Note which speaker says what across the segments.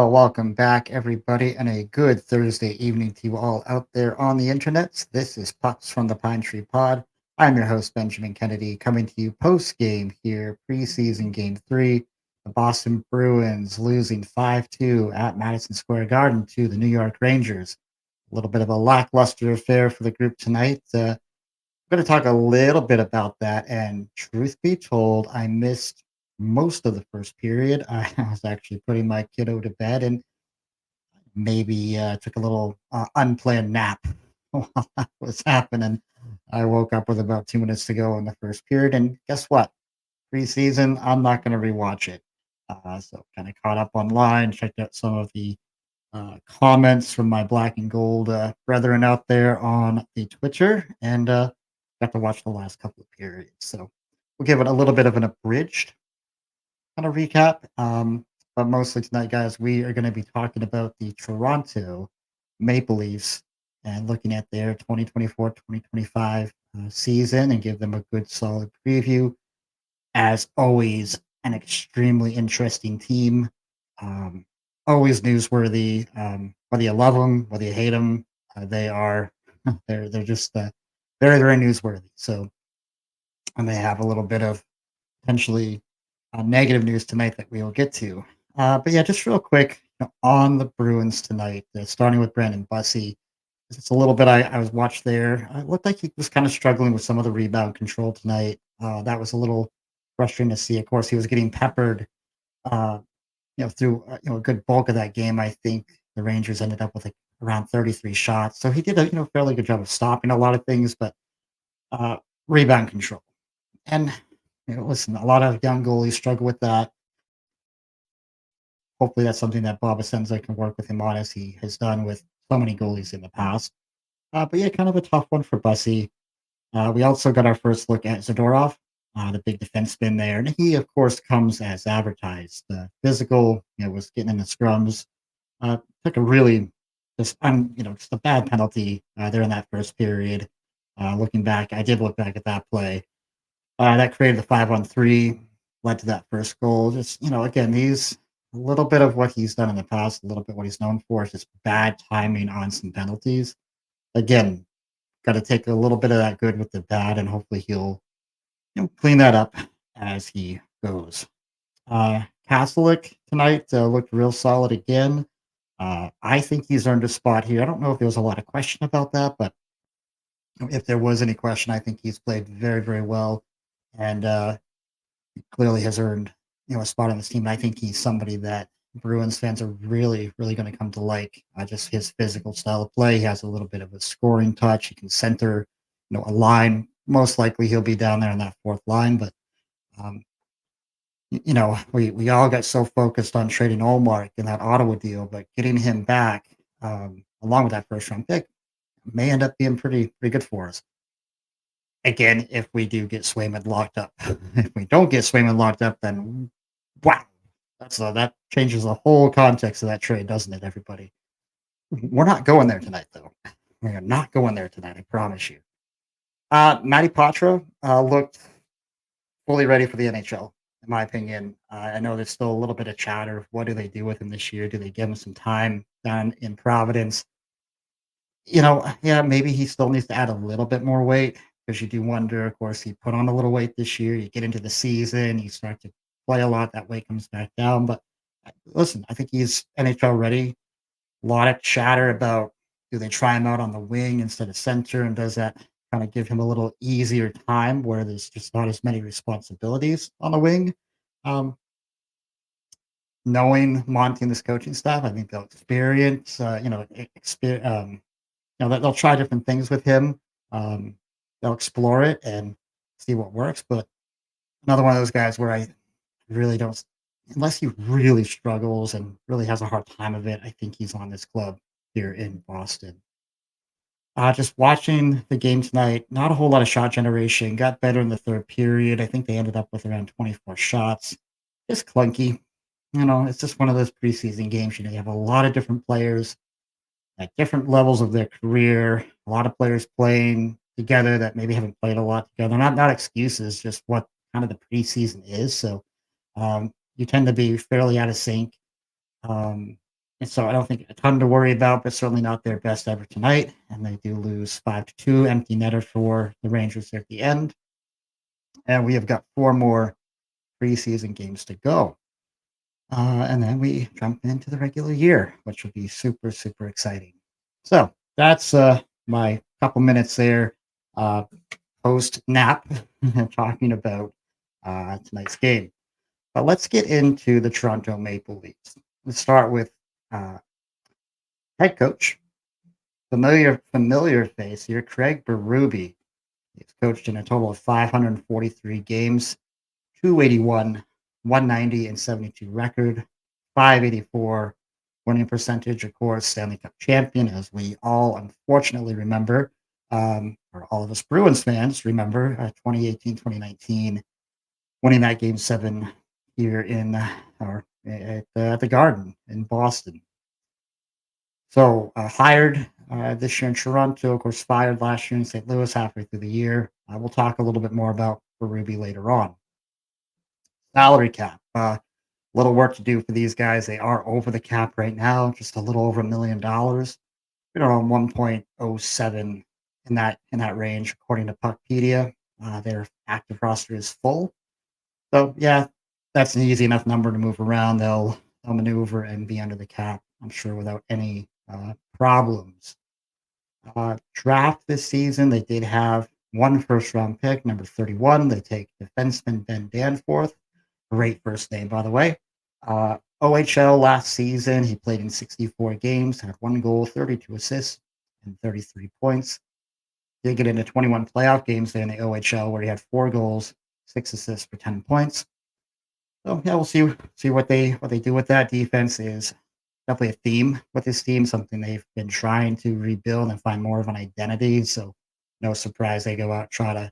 Speaker 1: Well, welcome back, everybody, and a good Thursday evening to you all out there on the internet. This is Pucks from the Pine Tree Pod. I'm your host, Benjamin Kennedy, coming to you post game here, preseason game three. The Boston Bruins losing 5-2 at Madison Square Garden to the New York Rangers. A little bit of a lackluster affair for the group tonight. I'm going to talk a little bit about that. And truth be told, I missed most of the first period. I was actually putting my kiddo to bed and maybe took a little unplanned nap while that was happening. I woke up with about 2 minutes to go in the first period. And guess what? Preseason, I'm not going to rewatch it. So kind of caught up online, checked out some of the comments from my black and gold brethren out there on the Twitter, and got to watch the last couple of periods. So we'll give it a little bit of an abridged kind of recap. But mostly tonight, guys, we are going to be talking about the Toronto Maple Leafs and looking at their 2024-2025 season and give them a good solid preview. As always, an extremely interesting team. Um, Always newsworthy. Whether you love them, whether you hate them, they are they're just very very newsworthy. So, and they have a little bit of potentially negative news tonight that we will get to. But yeah, just real quick on the Bruins tonight, starting with Brandon Bussey. It's a little bit I was watched there. It looked like he was kind of struggling with some of the rebound control tonight. That was a little frustrating to see. Of course, he was getting peppered, uh, through a good bulk of that game. I think the Rangers ended up with like around 33 shots, so he did a fairly good job of stopping a lot of things, but uh, rebound control. And listen, a lot of young goalies struggle with that. Hopefully, that's something that Bob Asenza can work with him on, as he has done with so many goalies in the past. But yeah, kind of a tough one for Bussy. We also got our first look at Zadorov, the big defenseman there, and he, of course, comes as advertised. Physical, was getting in the scrums. Took a really just a bad penalty there in that first period. Looking back, I did look back at that play. That created the 5-on-3, led to that first goal. Just again, he's a little bit of what he's done in the past, a little bit what he's known for is just bad timing on some penalties. Again, got to take a little bit of that good with the bad, and hopefully he'll clean that up as he goes. Kastelik tonight looked real solid again. I think he's earned a spot here. I don't know if there was a lot of question about that, but if there was any question, I think he's played very, very well, and clearly has earned a spot on this team. And I think he's somebody that Bruins fans are really, really going to come to like. Just his physical style of play. He has a little bit of a scoring touch. He can center, a line. Most likely, he'll be down there on that fourth line. But um, we all got so focused on trading Olmark in that Ottawa deal, but getting him back along with that first round pick may end up being pretty good for us. Again, if we do get Swayman locked up. If we don't get Swayman locked up, then wow, that changes the whole context of that trade, doesn't it, everybody? We're not going there tonight, though. We are not going there tonight, I promise you. Matty Patra looked fully ready for the NHL, in my opinion. I know there's still a little bit of chatter. What do they do with him this year? Do they give him some time down in Providence? Yeah, maybe he still needs to add a little bit more weight, because you do wonder, of course, he put on a little weight this year. You get into the season, you start to play a lot, that weight comes back down. But listen, I think he's NHL ready. A lot of chatter about, do they try him out on the wing instead of center, and does that kind of give him a little easier time where there's just not as many responsibilities on the wing? Um, Knowing Monty and this coaching staff, I think they'll experience, that they'll try different things with him. Um, they'll explore it and see what works. But another one of those guys where I really don't, unless he really struggles and really has a hard time of it, I think he's on this club here in Boston. Just watching the game tonight, not a whole lot of shot generation. Got better in the third period. I think they ended up with around 24 shots. Just clunky. It's just one of those preseason games. You have a lot of different players at different levels of their career. A lot of players playing together that maybe haven't played a lot together. Not excuses, just what kind of the preseason is. So you tend to be fairly out of sync. Um, And so I don't think a ton to worry about, but certainly not their best ever tonight. And they do lose 5-2, empty netter for the Rangers at the end. And we have got 4 more preseason games to go. And then we jump into the regular year, which will be super, super exciting. So that's my couple minutes there uh, post nap talking about tonight's game. But let's get into the Toronto Maple Leafs. Let's start with uh, head coach, familiar face here, Craig Berube. He's coached in a total of 543 games, 281, 190, and 72 record, 584 winning percentage, of course, Stanley Cup champion, as we all unfortunately remember, or all of us Bruins fans remember, 2018, 2019, winning that game 7 here in or at the Garden in Boston. So hired this year in Toronto, of course, fired last year in St. Louis halfway through the year. We'll talk a little bit more about Berube later on. Salary cap. Little work to do for these guys. They are over the cap right now, just a little over $1 million. Around 1.07 in that range, according to Puckpedia. Their active roster is full. So yeah, that's an easy enough number to move around. They'll maneuver and be under the cap, I'm sure, without any problems. Draft this season, they did have one first round pick, number 31. They take defenseman Ben Danforth. Great first name, by the way. OHL last season, he played in 64 games, had 1 goal, 32 assists, and 33 points. Did get into 21 playoff games there in the OHL where he had 4 goals, 6 assists for 10 points. So yeah, we'll see what they do with that. Defense is definitely a theme with this team, something they've been trying to rebuild and find more of an identity. So no surprise they go out try to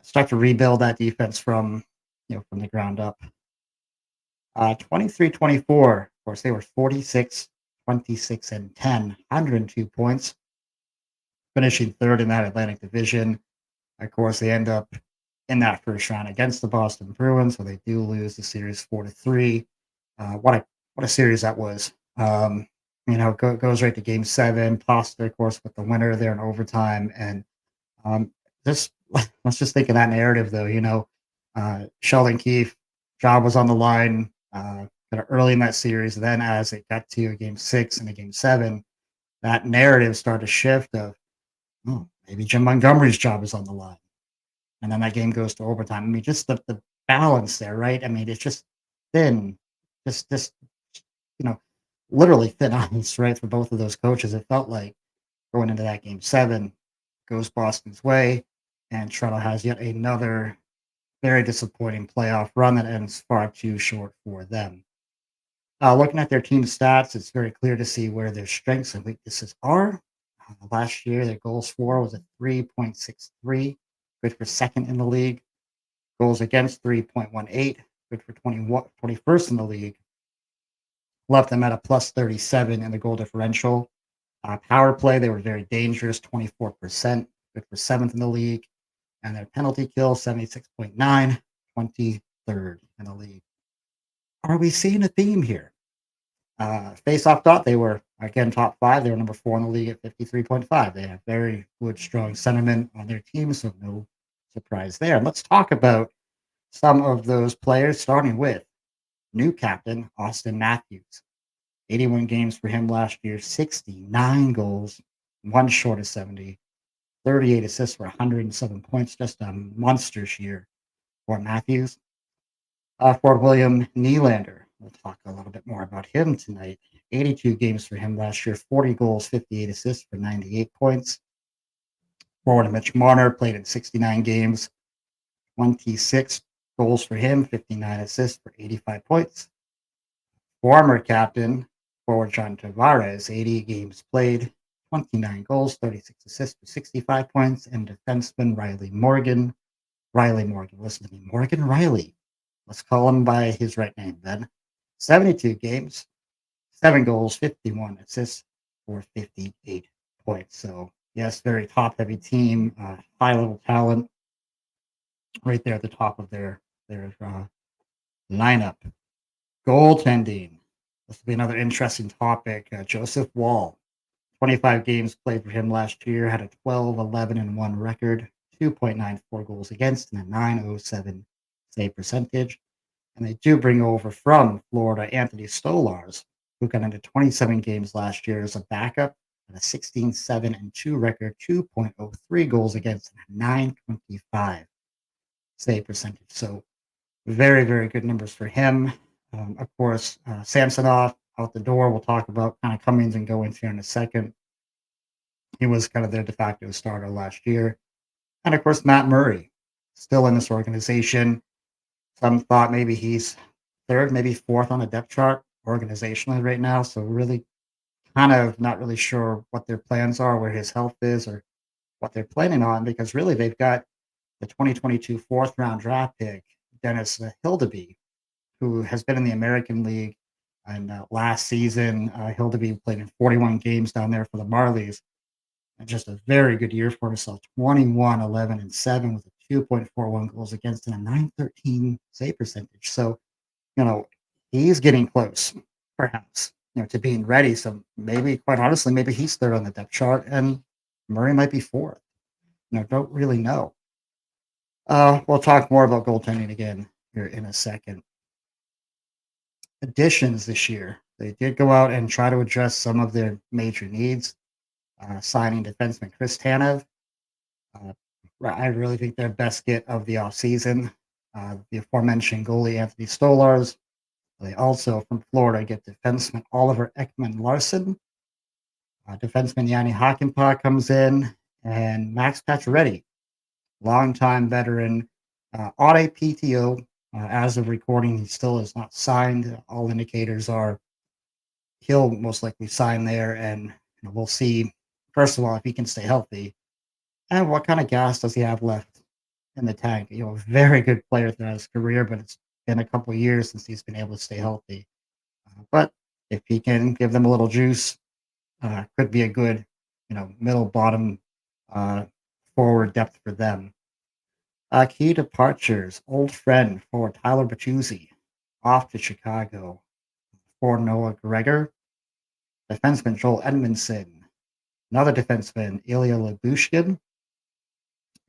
Speaker 1: start to rebuild that defense from the ground up. 23-24, of course, they were 46, 26, and 10, 102 points, finishing third in that Atlantic Division. Of course, they end up in that first round against the Boston Bruins, so they do lose the series 4-3. What a series that was. Goes right to Game 7. Pasta, of course, with the winner there in overtime, and um, just let's just think of that narrative, though. Sheldon Keefe job was on the line kind of early in that series. Then, as it got to Game 6 and a Game 7, that narrative started to shift of, oh, maybe Jim Montgomery's job is on the line. And then that game goes to overtime. I mean, just the balance there, right? I mean, it's just thin, just you know, literally thin ice, right, for both of those coaches. It felt like going into that Game 7 goes Boston's way, and Toronto has yet another very disappointing playoff run that ends far too short for them. Looking at their team stats, it's very clear to see where their strengths and weaknesses are. Last year, their goals for was a 3.63, good for second in the league. Goals against 3.18, good for 21st in the league. Left them at a plus 37 in the goal differential. Power play, they were very dangerous, 24%, good for seventh in the league. And their penalty kill, 76.9, 23rd in the league. Are we seeing a theme here? Face-off dot, they were, again, top 5. They were number 4 in the league at 53.5. They have very good, strong sentiment on their team, so no surprise there. Let's talk about some of those players, starting with new captain, Austin Matthews. 81 games for him last year, 69 goals, 1 short of 70, 38 assists for 107 points. Just a monstrous year for Matthews. For William Nylander, we'll talk a little bit more about him tonight. 82 games for him last year, 40 goals, 58 assists for 98 points. Forward Mitch Marner played in 69 games, 26 goals for him, 59 assists for 85 points. Former captain, forward John Tavares, 80 games played, 29 goals, 36 assists for 65 points. And defenseman Riley Morgan, listen to me, Morgan Riley. Let's call him by his right name, Ben. 72 games, 7 goals, 51 assists for 58 points. So, yes, very top-heavy team, high-level talent right there at the top of their lineup. Goaltending. This will be another interesting topic. Joseph Wall, 25 games played for him last year, had a 12, 11, and 1 record, 2.94 goals against, and a 907 save percentage. And they do bring over from Florida Anthony Stolars, who got into 27 games last year as a backup, and a 16, 7, and 2 record, 2.03 goals against, and a 925 save percentage. So very, very good numbers for him. Of course, Samsonov out the door. We'll talk about kind of comings and goings here in a second. He was kind of their de facto starter last year. And of course, Matt Murray, still in this organization. Some thought maybe he's third, maybe fourth on the depth chart organizationally right now. So really kind of not really sure what their plans are, where his health is, or what they're planning on, because really they've got the 2022 fourth round draft pick, Dennis Hildeby, who has been in the American League. And last season, Hildeby played in 41 games down there for the Marlies. And just a very good year for himself, 21, 11, and 7 with a 2.41 goals against and a 913 save percentage. So, you know, he's getting close, perhaps, to being ready. So maybe, quite honestly, maybe he's third on the depth chart and Murray might be fourth. Don't really know. We'll talk more about goaltending again here in a second. Additions this year. They did go out and try to address some of their major needs, signing defenseman Chris Tanev. Uh, I really think their best get of the offseason. The aforementioned goalie Anthony Stolars. They also, from Florida, get defenseman Oliver Ekman Larson. Defenseman Yanni Hakanpää comes in, and Max Pacioretty, longtime veteran, on a PTO. As of recording, he still is not signed. All indicators are he'll most likely sign there, and we'll see, first of all, if he can stay healthy, and what kind of gas does he have left in the tank. A very good player throughout his career, but it's been a couple of years since he's been able to stay healthy. But if he can give them a little juice, could be a good, middle bottom uh, forward depth for them. Key departures: old friend for Tyler Bertuzzi, off to Chicago. For Noah Gregor, defenseman Joel Edmondson, another defenseman Ilya Labushkin,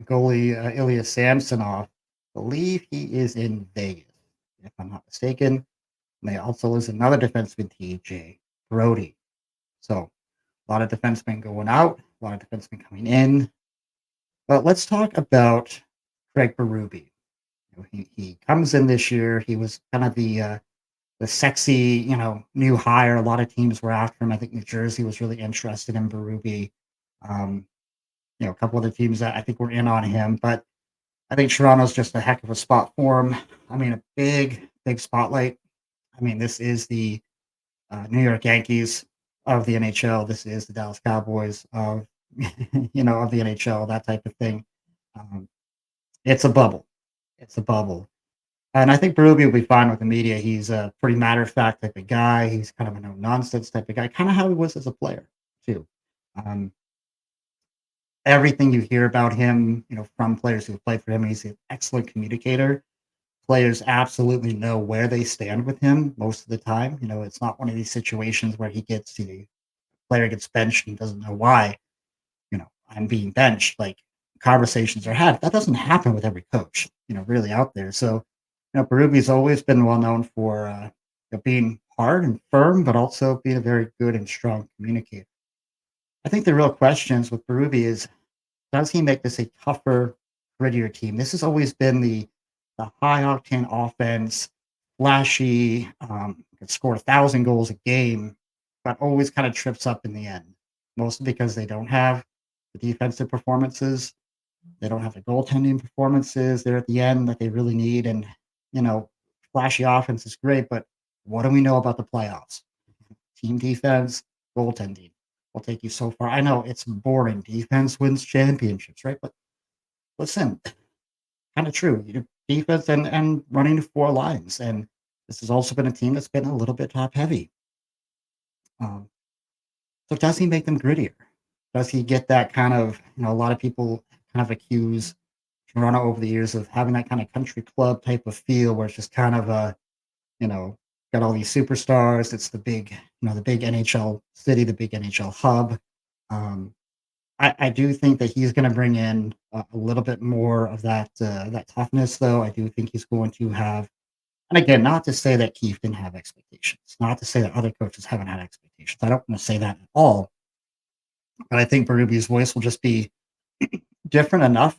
Speaker 1: goalie Ilya Samsonov. Believe he is in Vegas, if I'm not mistaken. And they also lose another defenseman, TJ Brody. So a lot of defensemen going out, a lot of defensemen coming in. But let's talk about Craig Berube. He comes in this year. He was kind of the sexy, new hire. A lot of teams were after him. I think New Jersey was really interested in Berube. Um, a couple of the teams that I think were in on him, but I think Toronto's just a heck of a spot for him. I mean, a big, big spotlight. I mean, this is the New York Yankees of the NHL. This is the Dallas Cowboys of, of the NHL, that type of thing. It's a bubble. It's a bubble. And I think Berube will be fine with the media. He's a pretty matter of fact type of guy. He's kind of a no nonsense type of guy, kind of how he was as a player, too. Um, Everything you hear about him, from players who played for him, he's an excellent communicator. Players absolutely know where they stand with him most of the time. It's not one of these situations where he gets to the player gets benched and doesn't know why. I'm being benched. Like conversations are had. That doesn't happen with every coach. Really out there. So, Berube's always been well known for being hard and firm, but also being a very good and strong communicator. I think the real questions with Berube is, does he make this a tougher, grittier team? This has always been the high octane offense, flashy, could score 1,000 goals a game, but always kind of trips up in the end. Mostly because they don't have the defensive performances, they don't have the goaltending performances there at the end that they really need. And flashy offense is great, but what do we know about the playoffs? Team defense, goaltending will take you so far. I know it's boring. Defense wins championships, right? But listen, kind of true. Defense and running 4 lines. And this has also been a team that's been a little bit top heavy. Um, so does he make them grittier? Does he get that kind of, a lot of people kind of accuse Toronto over the years of having that kind of country club type of feel where it's just kind of a, you know, got all these superstars. It's the big NHL city, the big NHL hub. Um, I do think that he's going to bring in a little bit more of that toughness, though. I do think he's going to have, and again, not to say that Keefe didn't have expectations, not to say that other coaches haven't had expectations. I don't want to say that at all, but I think Berube's voice will just be different enough,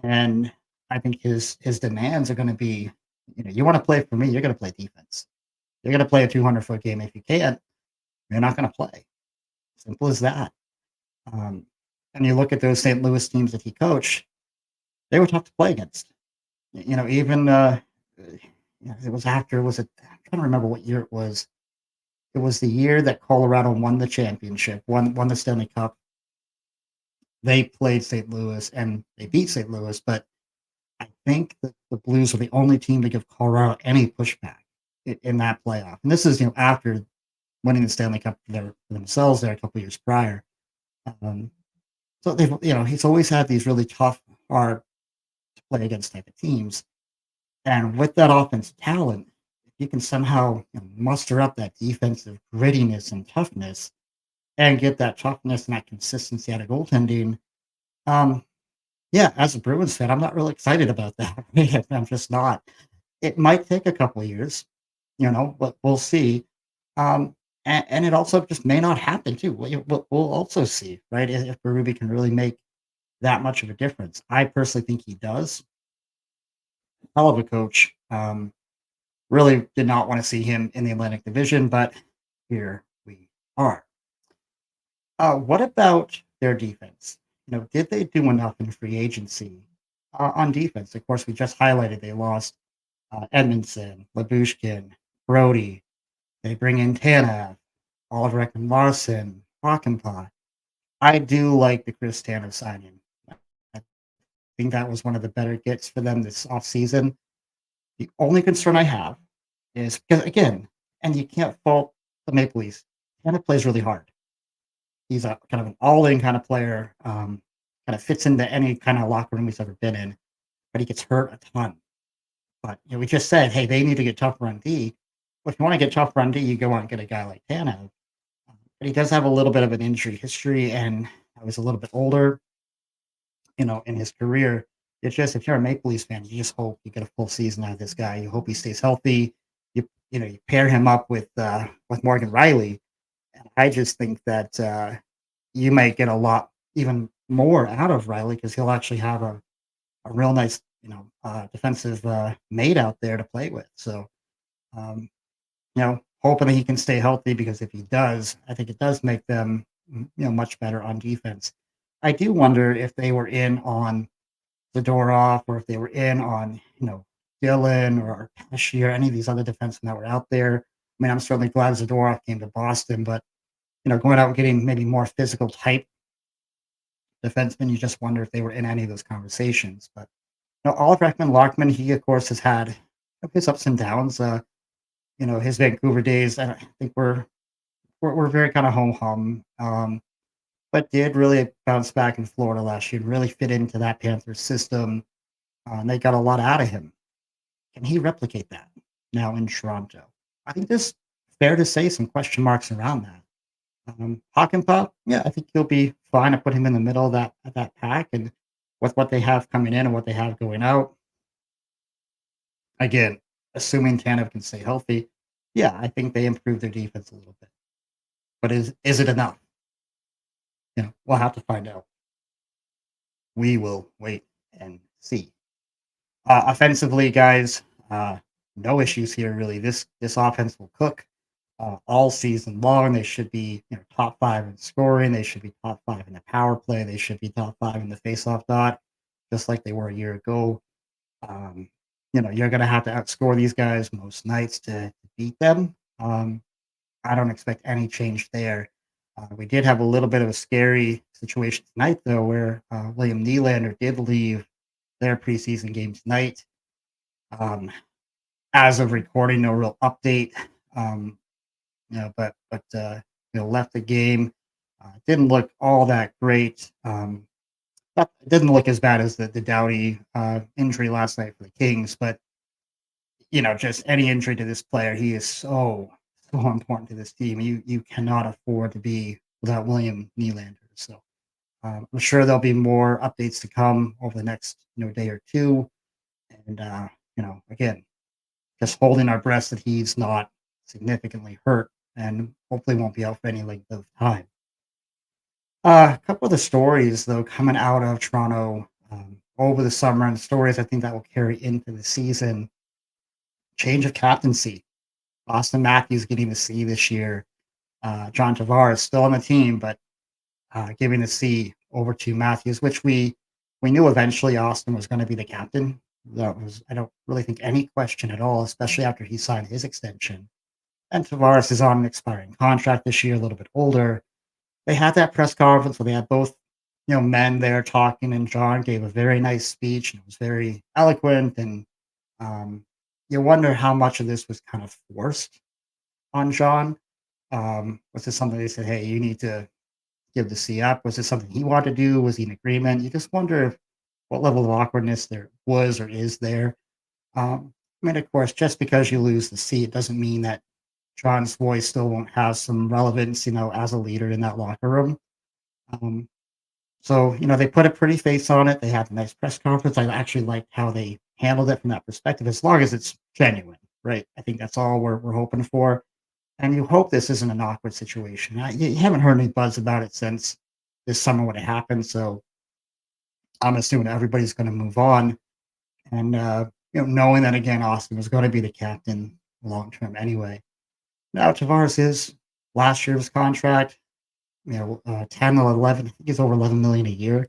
Speaker 1: and I think his demands are going to be, you want to play for me, you're going to play defense. You're going to play a 200-foot game. If you can't, you're not going to play. Simple as that. Um, and you look at those St. Louis teams that he coached; they were tough to play against. Even it was after was it? I'm trying to remember what year it was. It was the year that Colorado won the championship, won the Stanley Cup. They played St. Louis and they beat St. Louis, but I think that the Blues were the only team to give Colorado any pushback in that playoff. And this is after winning the Stanley Cup for themselves there a couple years prior. Um, so they've he's always had these really tough, hard to play against type of teams. And with that offensive talent, if you can somehow muster up that defensive grittiness and toughness and get that toughness and that consistency out of goaltending, um, yeah, as a Bruins fan, I'm not really excited about that. I'm just not. It might take a couple of years, but we'll see. And it also just may not happen too. We'll also see, right? If Berube can really make that much of a difference. I personally think he does. Hell of a coach. Really did not want to see him in the Atlantic Division, but here we are. What about their defense? Did they do enough in free agency on defense? Of course, we just highlighted they lost Edmondson, Labushkin, Brody. They bring in Tanev, Oliver and Larson, Hockenpot. I do like the Chris Tanev signing. I think that was one of the better gets for them this offseason. The only concern I have is because, again, and you can't fault the Maple Leafs, Tanev plays really hard. He's a kind of an all-in kind of player, kind of fits into any kind of locker room he's ever been in, but he gets hurt a ton. But we just said, hey, they need to get tougher on D. Well, if you want to get tougher on D, you go out and get a guy like Tanev. But he does have a little bit of an injury history, and I was a little bit older, in his career. It's just if you're a Maple Leafs fan, you just hope you get a full season out of this guy. You hope he stays healthy. You pair him up with Morgan Riley. And I just think that you might get a lot even more out of Riley because he'll actually have a real nice defensive mate out there to play with. So um, hoping that he can stay healthy because if he does, I think it does make them much better on defense. I do wonder if they were in on Zadorov or if they were in on Dylan or Pesci or any of these other defensemen that were out there. I mean, I'm certainly glad Zadorov came to Boston, but going out and getting maybe more physical type defensemen, you just wonder if they were in any of those conversations. But Oliver Ekman-Larkman, he of course has had his ups and downs. His Vancouver days, I think we're very kind of home hum, but did really bounce back in Florida last year and really fit into that Panthers system. And they got a lot out of him. Can he replicate that now in Toronto? I think there's fair to say some question marks around that. Hakanpää, yeah, I think he'll be fine. I put him in the middle of that pack, and with what they have coming in and what they have going out, again, assuming Tanev can stay healthy, yeah, I think they improve their defense a little bit. But is it enough? We'll have to find out. We will wait and see. Offensively, guys, no issues here really. This offense will cook all season long. They should be top 5 in scoring. They should be top 5 in the power play. They should be top 5 in the faceoff dot, just like they were a year ago. You're going to have to outscore these guys most nights to beat them. I don't expect any change there. We did have a little bit of a scary situation tonight, though, where William Nylander did leave their preseason game tonight. As of recording, no real update. But left the game. Didn't look all that great. It didn't look as bad as the Doughty injury last night for the Kings, but just any injury to this player, he is so important to this team. You cannot afford to be without William Nylander. So I'm sure there'll be more updates to come over the next day or two. And again, just holding our breath that he's not significantly hurt and hopefully won't be out for any length of time. A couple of the stories though coming out of Toronto over the summer, and stories I think that will carry into the season. Change of captaincy. Austin Matthews getting the C this year. John Tavares still on the team, but giving the C over to Matthews, which we knew eventually Austin was going to be the captain. That was, I don't really think, any question at all, especially after he signed his extension. And Tavares is on an expiring contract this year, a little bit older. They had that press conference where they had both men there talking, and John gave a very nice speech and it was very eloquent. And um, you wonder how much of this was kind of forced on John. Was this something they said, hey, you need to give the C up? Was this something he wanted to do? Was he in agreement? You just wonder if what level of awkwardness there was or is there. I mean, of course, just because you lose the C, it doesn't mean that John's voice still won't have some relevance, as a leader in that locker room. Um, so, they put a pretty face on it. They had a nice press conference. I actually liked how they handled it from that perspective, as long as it's genuine, right? I think that's all we're hoping for. And you hope this isn't an awkward situation. You haven't heard any buzz about it since this summer when it happened. So I'm assuming everybody's going to move on. And, knowing that, again, Austin was going to be the captain long term anyway. Now, Tavares is last year's contract, 10 or 11, I think he's over 11 million a year.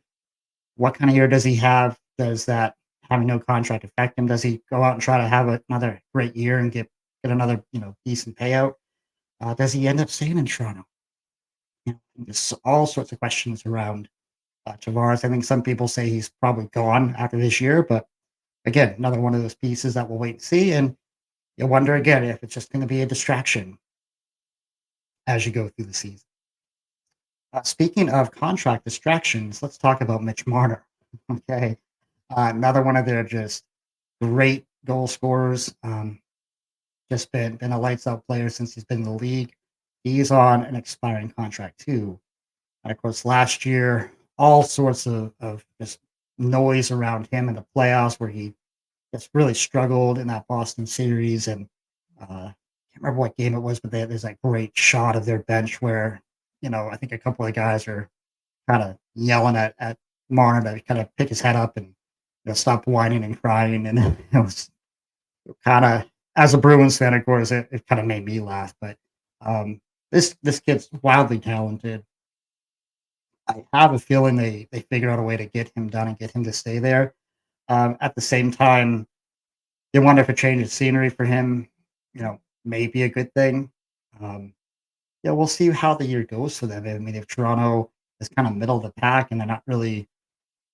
Speaker 1: What kind of year does he have? Does that having no contract affect him? Does he go out and try to have another great year and get another, decent payout? Does he end up staying in Toronto? There's all sorts of questions around Tavares. I think some people say he's probably gone after this year, but again, another one of those pieces that we'll wait and see. And you wonder again if it's just going to be a distraction as you go through the season. Speaking of contract distractions, let's talk about Mitch Marner. Okay. Another one of their just great goal scorers. Just been a lights out player since he's been in the league. He's on an expiring contract too. And of course, last year, all sorts of just noise around him in the playoffs where he just really struggled in that Boston series. And can't remember what game it was, but there's that great shot of their bench where, I think a couple of guys are kind of yelling at Marner to kind of pick his head up and stop whining and crying. And it was kind of, as a Bruins fan, of course, it kind of made me laugh. But this kid's wildly talented. I have a feeling they figured out a way to get him done and get him to stay there. At the same time, you wonder if a change of scenery for him, may be a good thing. Um, yeah, we'll see how the year goes for them. I mean, if Toronto is kind of middle of the pack and they're not really,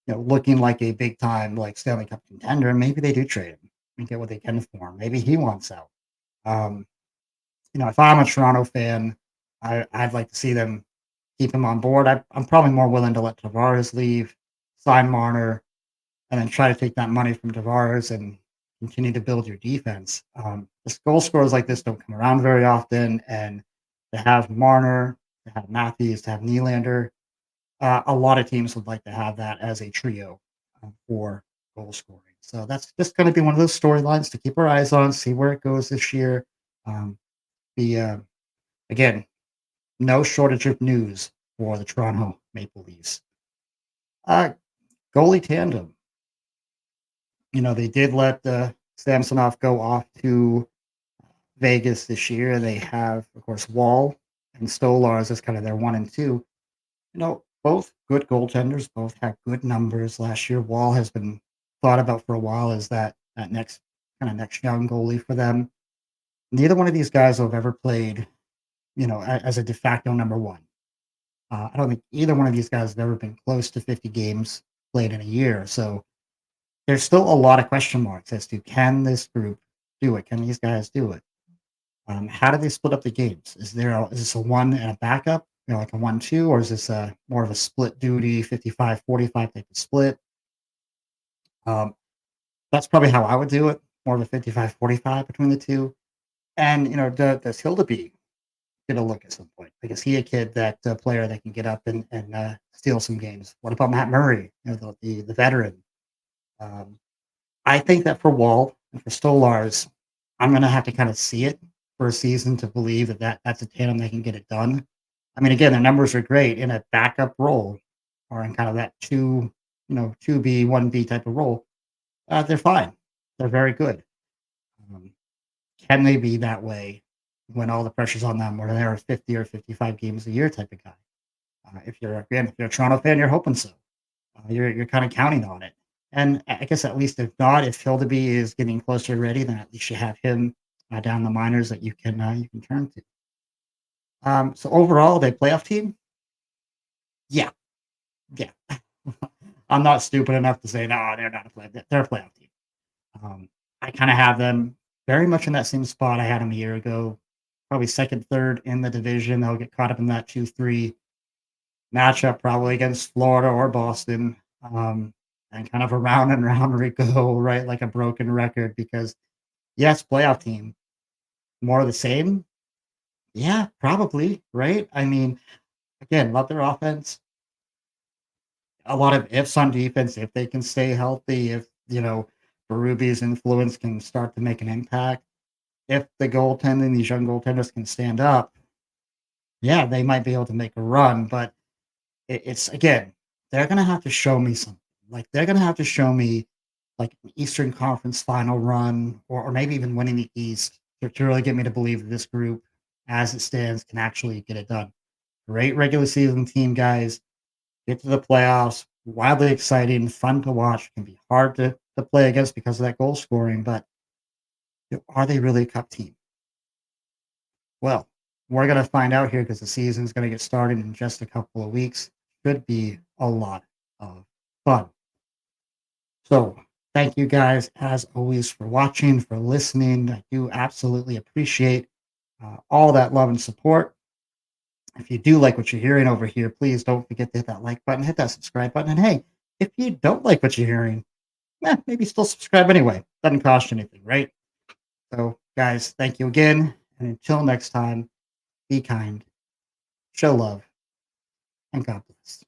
Speaker 1: looking like a big time like Stanley Cup contender, maybe they do trade him and get what they can for him. Maybe he wants out. Um, if I'm a Toronto fan, I'd like to see them keep him on board. I'm probably more willing to let Tavares leave, sign Marner, and then try to take that money from Tavares and continue to build your defense. Just goal scorers like this don't come around very often, and to have Marner, to have Matthews, to have Nylander, a lot of teams would like to have that as a trio for goal scoring. So that's just going to be one of those storylines to keep our eyes on, see where it goes this year. Um, the Again, no shortage of news for the Toronto Maple Leafs. Uh, Goalie tandem. They did let Samsonov go off to Vegas this year. They have, of course, Wall and Stolars as kind of their one and two. Both good goaltenders, both had good numbers last year. Wall has been thought about for a while as that next young goalie for them. Neither one of these guys have ever played, as a de facto number one. I don't think either one of these guys have ever been close to 50 games played in a year. So there's still a lot of question marks as to can this group do it? Can these guys do it? How do they split up the games? Is this a one and a backup, like a 1-2, or is this a more of a split duty 55-45 type of split? Um, that's probably how I would do it. more of a 55-45 between the two. And, does Hildeby get a look at some point? Like, is he a kid that player that can get up and steal some games? What about Matt Murray, the veteran? Um, I think that for Wall and for Stolars, I'm gonna have to kind of see it for a season to believe that's a tandem that can get it done. I mean, again, their numbers are great in a backup role or in kind of that 2B, 1B type of role. They're fine. They're very good. Um, can they be that way when all the pressure's on them, where they're 50 or 55 games a year type of guy? If you're a Toronto fan, you're hoping so. You're kind of counting on it. And I guess at least if not, if Hildeby is getting closer ready, then at least you have him down the minors that you can turn to. So overall, they playoff team. Yeah, yeah. I'm not stupid enough to say no, they're not a play. They're a playoff team. I kind of have them very much in that same spot I had them a year ago. Probably second, third in the division. They'll get caught up in that 2-3 matchup, probably against Florida or Boston. And kind of around and round we go, right? Like a broken record because, yes, playoff team, more of the same. Yeah, probably, right? I mean, again, love their offense. A lot of ifs on defense if they can stay healthy, if, Berube's influence can start to make an impact. If the goaltending, these young goaltenders can stand up, yeah, they might be able to make a run. But it's again, they're gonna have to show me something. Like they're gonna have to show me like an Eastern Conference final run or maybe even winning the East to really get me to believe that this group, as it stands, can actually get it done. Great regular season team, guys. Get to the playoffs. Wildly exciting, fun to watch. Can be hard to play against because of that goal scoring, but are they really a cup team? Well, we're going to find out here because the season's going to get started in just a couple of weeks. Should be a lot of fun. So, thank you guys, as always, for watching, for listening. I do absolutely appreciate all that love and support. If you do like what you're hearing over here, please don't forget to hit that like button, hit that subscribe button. And hey, if you don't like what you're hearing, maybe still subscribe anyway. Doesn't cost you anything, right? So, guys, thank you again. And until next time, be kind, show love, and God bless.